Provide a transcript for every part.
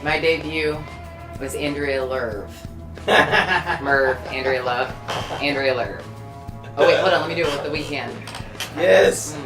My debut was Andrea Lerv. Murv, Andrea Love, Andrea Lerv. Oh wait, hold on, let me do it with the weekend. Yes!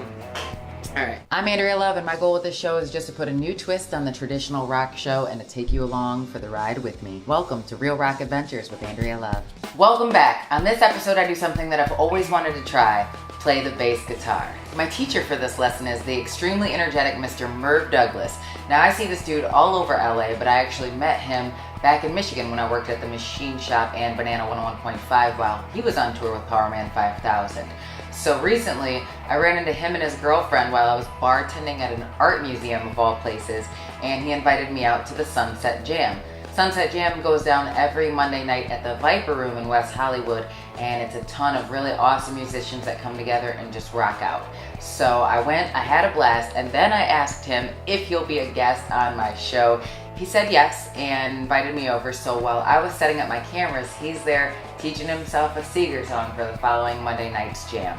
Alright. I'm Andrea Love, and my goal with this show is just to put a new twist on the traditional rock show and to take you along for the ride with me. Welcome to Real Rock Adventures with Andrea Love. Welcome back. On this episode, I do something that I've always wanted to try, play the bass guitar. My teacher for this lesson is the extremely energetic Mr. Murv Douglas. Now, I see this dude all over LA, but I actually met him back in Michigan when I worked at the Machine Shop and Banana 101.5 while he was on tour with Powerman5000. So recently, I ran into him and his girlfriend while I was bartending at an art museum of all places, and he invited me out to the Sunset Jam. Sunset Jam goes down every Monday night at the Viper Room in West Hollywood, and it's a ton of really awesome musicians that come together and just rock out. So I went, I had a blast, and then I asked him if he'll be a guest on my show. He said yes and invited me over, so while I was setting up my cameras, he's there teaching himself a Seeger song for the following Monday night's jam.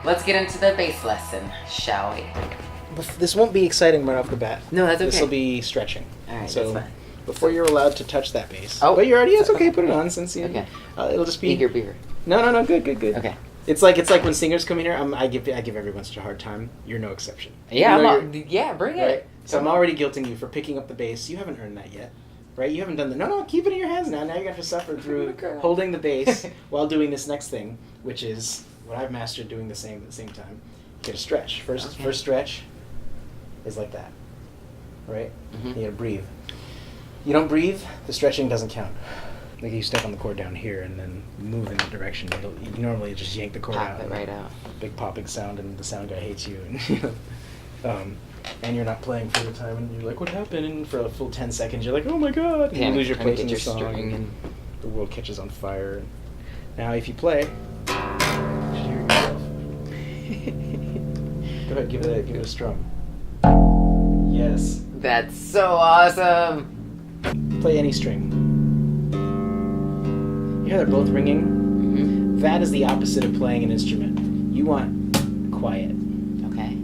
Let's get into the bass lesson, shall we? This won't be exciting right off the bat. No, that's okay. This will be stretching. Alright, so that's fine. Before you're allowed to touch that bass. Oh. But you're already, it's okay, put it on since you... Okay. It'll just be... Eager beer. No, good. Okay. It's like when singers come in here, I give everyone such a hard time. You're no exception. Yeah, bring right? it. So I'm already guilting you for picking up the bass. You haven't earned that yet, right? You haven't done the... No, keep it in your hands now. Now you have to suffer through holding the bass while doing this next thing, which is what I've mastered doing the same at the same time. You get a stretch. First stretch is like that, right? Mm-hmm. You gotta breathe. You don't breathe, the stretching doesn't count. Like you step on the cord down here and then move in that direction. You normally just yank the cord out. Pop it right out. Big popping sound, and the sound guy hates you. And, and you're not playing for the time, and you're like, what happened? And for a full 10 seconds, you're like, oh my god! And you lose your place in the song, and the world catches on fire. Now, if you play, you should hear yourself. Go ahead, give it a strum. Yes. That's so awesome! Play any string. You hear they're both ringing? Mm-hmm. That That is the opposite of playing an instrument. You want quiet. Okay.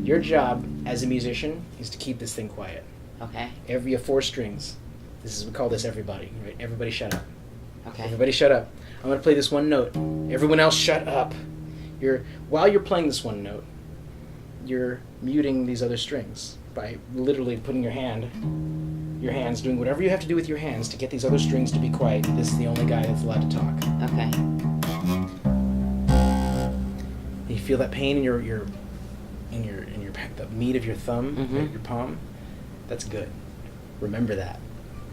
Your job as a musician is to keep this thing quiet. Okay. You have 4 strings. We call this everybody, right? Everybody shut up. Okay. Everybody shut up. I'm going to play this one note. Everyone else shut up. While you're playing this one note, you're muting these other strings by literally putting your hands, doing whatever you have to do with your hands to get these other strings to be quiet. This is the only guy that's allowed to talk. Okay. You feel that pain in your the meat of your thumb, mm-hmm. right, your palm? That's good. Remember that.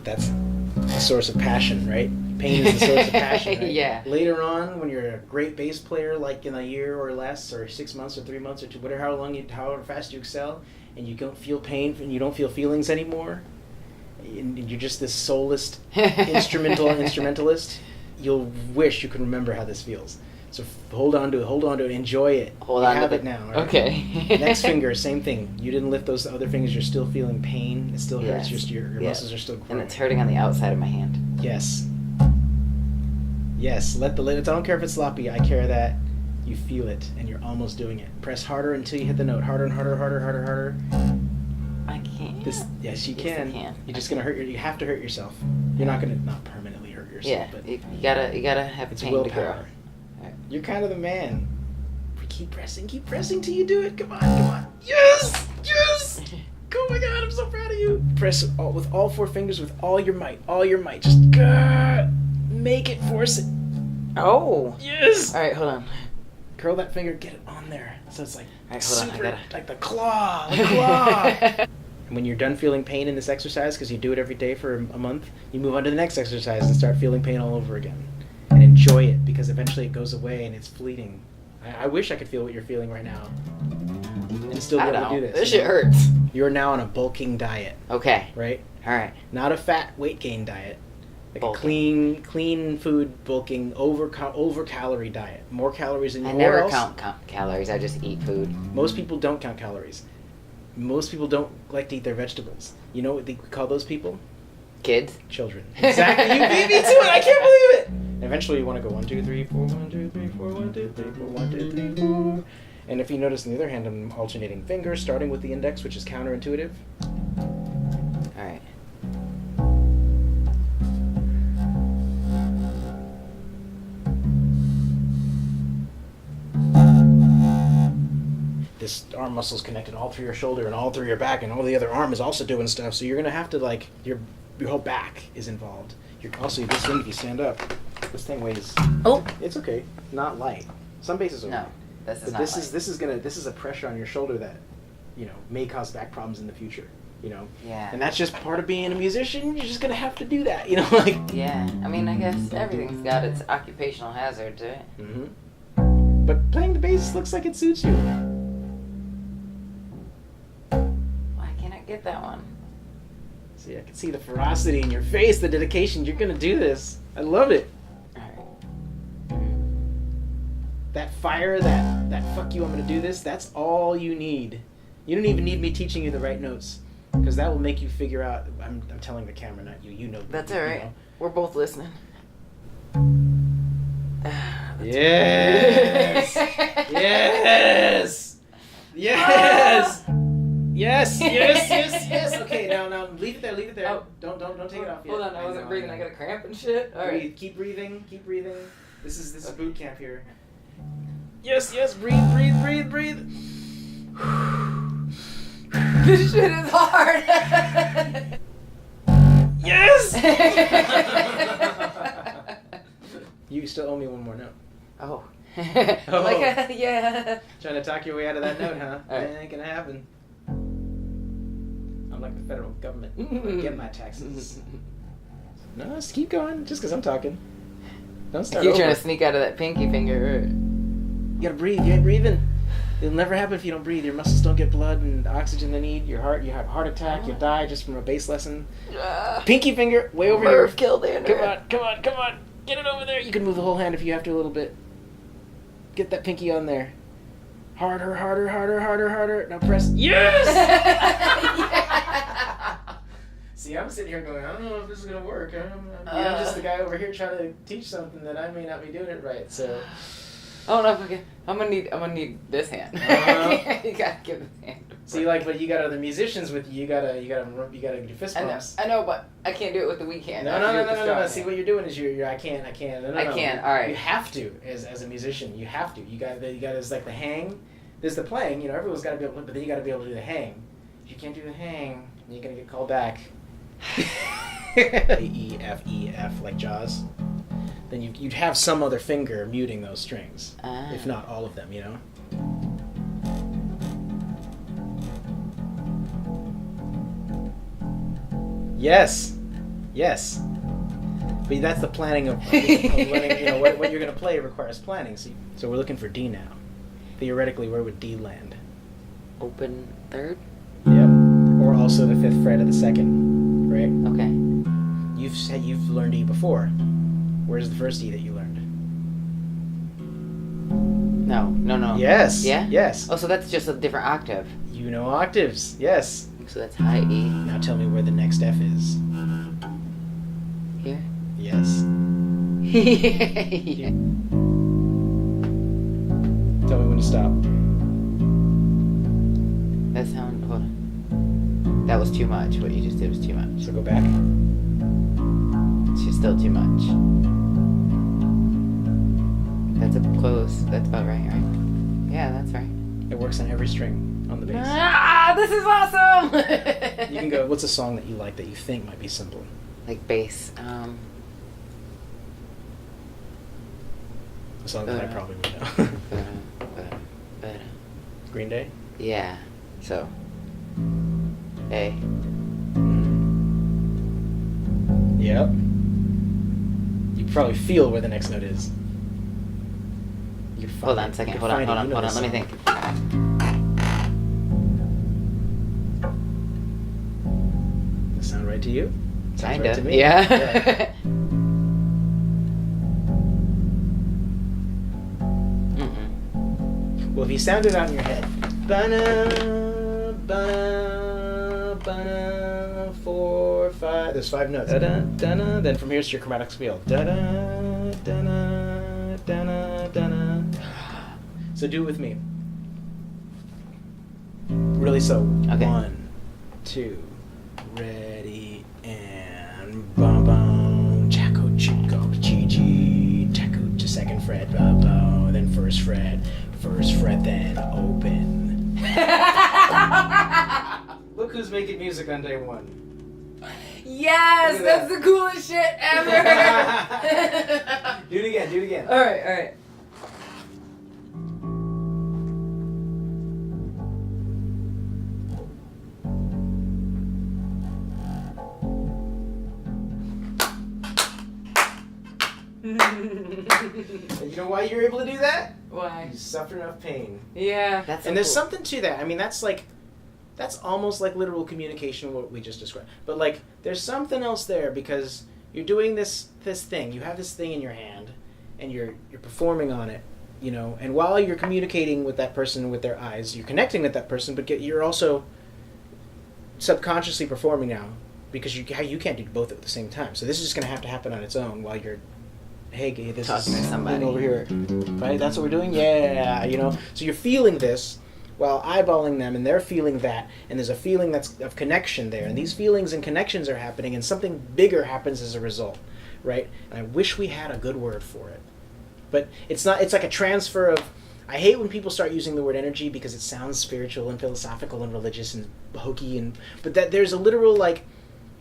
That's the source of passion, right? Pain is the source of passion, right? Yeah. Later on, when you're a great bass player, like in a year or less, or 6 months or 3 months or 2, whatever, however fast you excel, and you don't feel pain and you don't feel feelings anymore, and you're just this soulless instrumentalist, you'll wish you could remember how this feels. So hold on to it, enjoy it. Hold you on have to it now. Right? Okay. Next finger, same thing. You didn't lift those other fingers, you're still feeling pain. It still hurts. Yes. Your muscles are still growing. And it's hurting on the outside of my hand. Yes. Yes, I don't care if it's sloppy, I care that you feel it and you're almost doing it. Press harder until you hit the note. Harder and harder, harder. I can't. Yes, you Yes, can. I can. You're just gonna you have to hurt yourself. You're not permanently hurt yourself, Yeah, but you gotta have it's pain to grow. willpower. You're kind of the man. Keep pressing till you do it. Come on. Yes! Oh my god, I'm so proud of you. Press with all 4 fingers with all your might. Just make it, force it. Oh! Yes! Alright, hold on. Curl that finger, get it on there. So it's like hold on, like the claw. And when you're done feeling pain in this exercise, because you do it every day for a month, you move on to the next exercise and start feeling pain all over again. And enjoy it, because eventually it goes away and it's fleeting. I wish I could feel what you're feeling right now. And still be able to do this. This shit hurts. You're now on a bulking diet. Okay. Right? Alright. Not a fat weight gain diet. Like Bulking. a clean food, bulking, over calorie diet. More calories than you I never count calories, I just eat food. Most people don't count calories. Most people don't like to eat their vegetables. You know what we call those people? Kids? Children. Exactly. You beat me to it. I can't believe it. And eventually you want to go 1, 2, 3, 4, 1, 2, 3, 4, 1, 2, 3, 4, 1, 2, 3, 4. And if you notice on the other hand, I'm alternating fingers, starting with the index, which is counterintuitive. Alright. this arm muscle's connected all through your shoulder and all through your back, and all the other arm is also doing stuff. So you're gonna have to like your whole back is involved. You're also this thing if you stand up, this thing weighs. Oh, it's okay, not light. Some bases are. No, light. this is But not. This is a pressure on your shoulder that, may cause back problems in the future. Yeah. And that's just part of being a musician. You're just gonna have to do that. Like. Yeah. I mean, I guess everything's got its occupational hazards, right? Mm-hmm. But playing the bass looks like it suits you. Why can't I get that one? See, I can see the ferocity in your face, the dedication. You're gonna do this. I love it. Alright. That fire, that fuck you, I'm gonna do this, that's all you need. You don't even need me teaching you the right notes. Because that will make you figure out, I'm telling the camera, not you, you know. That's alright. We're both listening. Yes! Yes! Yes! Yes! Okay, now leave it there. Oh. Don't take it off yet. Hold on, I wasn't breathing. I got a cramp and shit. All right. Keep breathing. This is boot camp here. Yes, breathe. This shit is hard. Yes! You still owe me one more note. Oh. Oh. Like, yeah. Trying to talk your way out of that note, huh? All right. It ain't gonna happen. I'm like the federal government. I get my taxes. No, just keep going. Just because I'm talking. Don't start You're over. trying to sneak out of that pinky finger. You gotta breathe. You ain't breathing. It'll never happen if you don't breathe. Your muscles don't get blood and the oxygen they need. Your heart, you have a heart attack. You die just from a bass lesson. Pinky finger, way over Murv here. killed Andrea. Come on. Get it over there. You can move the whole hand if you have to a little bit. Get that pinky on there. Harder. Now press. Yes! See, I'm sitting here going, I don't know if this is going to work. I'm just the guy over here trying to teach something that I may not be doing it right, so... Oh no, okay. I'm gonna need this hand. You gotta give this hand. See, but you got other musicians with you. You gotta do fist bumps. I know, but I can't do it with the weak hand. No. See, what you're doing is I can't. No. I can't. All right. You have to, as a musician, you have to. You got. It's like the hang. There's the playing. Everyone's got to be able, but then you got to be able to do the hang. If you can't do the hang, you're gonna get called back. E F like Jaws. Then you'd have some other finger muting those strings, if not all of them, Yes. But that's the planning of learning, what you're going to play requires planning. So we're looking for D now. Theoretically, where would D land? Open third? Yep. Or also the 5th fret of the 2nd, right? Okay. You've said you've learned E before. Where's the first E that you learned? No. Yes. Yeah? Yes. Oh, so that's just a different octave. You know octaves. Yes. So that's high E. Now tell me where the next F is. Here? Yes. Yeah. Tell me when to stop. That sound, hold on. That was too much. What you just did was too much. So go back. It's just still too much. That's close. That's about right? Yeah, that's right. It works on every string on the bass. Ah, this is awesome! You can go, what's a song that you like that you think might be simple? Like bass. A song that I probably would know. Green Day? Yeah. So. A. Yep. You probably feel where the next note is. Hold on a second. Hold on. Let me think. Does it sound right to you? Sounds Kinda. right to me. Yeah. Well, if you sound it out in your head, ba-na, ba-na, ba-na, 4, 5. There's 5 notes. Da-da, da-na. Then from here's your chromatic scale. Da-da, da-na, da-na, da-na. So do it with me. Really so. Okay. 1, 2, ready, and bum bum. Chaco, chico, chi-chi. Chaco to 2nd fret, bum bum. Then 1st fret, then open. Look who's making music on day one. Yes, that's the coolest shit ever. Do it again. All right. And you know why you're able to do that? Why? You suffer enough pain. Yeah. That's so and there's cool. something to that. I mean, that's almost like literal communication, what we just described. But like, there's something else there because you're doing this thing. You have this thing in your hand, and you're performing on it, you know. And while you're communicating with that person with their eyes, you're connecting with that person, but you're also subconsciously performing now because you can't do both at the same time. So this is just going to have to happen on its own while you're, hey, this talking is to somebody over here, right? That's what we're doing. Yeah, you know. So you're feeling this while eyeballing them, and they're feeling that, and there's a feeling that's of connection there, and these feelings and connections are happening, and something bigger happens as a result, right? And I wish we had a good word for it, but it's not. It's like a transfer of. I hate when people start using the word energy because it sounds spiritual and philosophical and religious and hokey, but that there's a literal, like,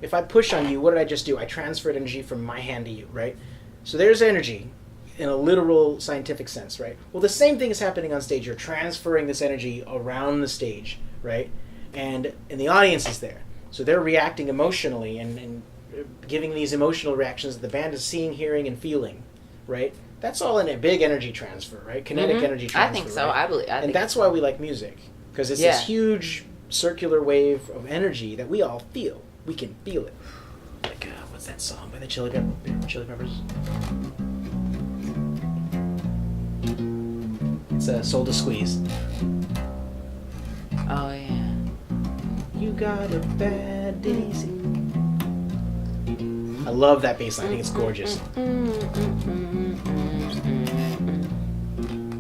if I push on you, what did I just do? I transferred energy from my hand to you, right? So there's energy in a literal scientific sense, right? Well, the same thing is happening on stage. You're transferring this energy around the stage, right? And the audience is there. So they're reacting emotionally and giving these emotional reactions that the band is seeing, hearing, and feeling, right? That's all in a big energy transfer, right? Kinetic energy transfer. I think so. Right? I think that's why we like music, because it's this huge circular wave of energy that we all feel. We can feel it. Like, what's that song by the Chili Peppers? It's Soul to Squeeze. Oh, yeah. You got a bad daisy. I love that bass line. I think it's gorgeous.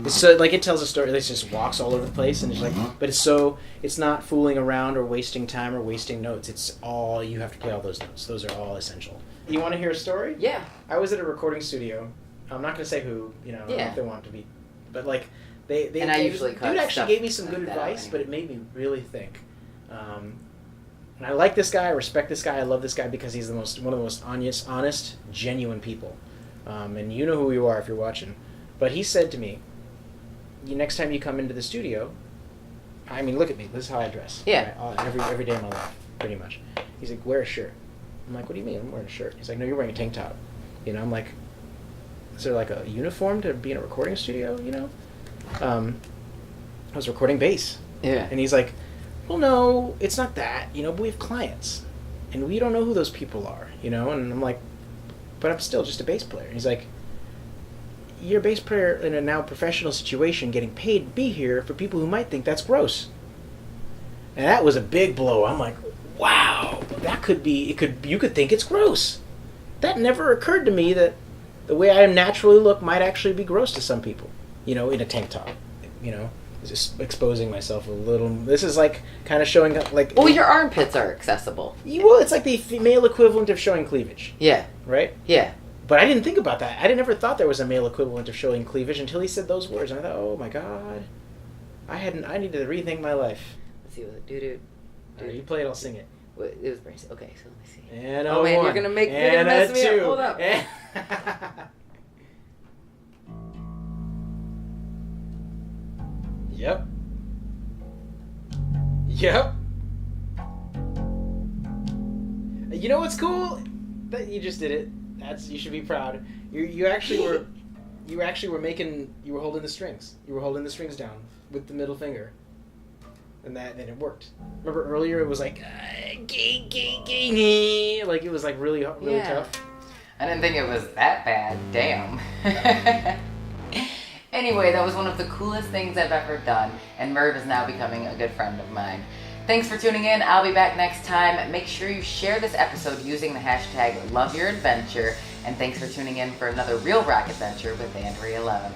It's so, like, it tells a story. It just walks all over the place, and it's like, but it's not fooling around or wasting time or wasting notes. It's all, you have to play all those notes. Those are all essential. You want to hear a story? Yeah. I was at a recording studio. I'm not going to say who, you know, I don't know if they want to be, but like, they and I usually cut dude actually gave me some good advice, but it made me really think. And I like this guy. I respect this guy. I love this guy because he's one of the most honest, genuine people. And you know who you are if you're watching. But he said to me, next time you come into the studio, I mean, look at me. This is how I dress. Yeah. Right? Every day of my life, pretty much. He's like, wear a shirt. I'm like, what do you mean? I'm wearing a shirt. He's like, no, you're wearing a tank top. You know, I'm like, is there like a uniform to be in a recording studio, you know? I was recording bass. Yeah. And he's like, well, no, it's not that, you know, but we have clients. And we don't know who those people are, you know? And I'm like, but I'm still just a bass player. And he's like, you're a bass player in a now professional situation getting paid to be here for people who might think that's gross. And that was a big blow. I'm like, wow, that could be, you could think it's gross. That never occurred to me that the way I naturally look might actually be gross to some people, you know, in a tank top, you know, just exposing myself a little. This is like kind of showing like. Well, your armpits are accessible. Well, it's like the male equivalent of showing cleavage. Yeah. Right? Yeah. But I didn't think about that. I never thought there was a male equivalent of showing cleavage until he said those words. And I thought, oh my God, I needed to rethink my life. Let's see what it do. You play it, I'll sing it. It was brain. Okay, so let me see. And oh man, you're gonna mess me up. Hold up. Yep. You know what's cool? That you just did it. You should be proud. You actually were holding the strings. You were holding the strings down with the middle finger. And then it worked. Remember earlier it was like like it was like really tough. I didn't think it was that bad. Damn. Anyway, that was one of the coolest things I've ever done, and Murv is now becoming a good friend of mine. Thanks for tuning in. I'll be back next time. Make sure you share this episode using the hashtag #LoveYourAdventure, and thanks for tuning in for another Real Rock Adventure with Andrea 11.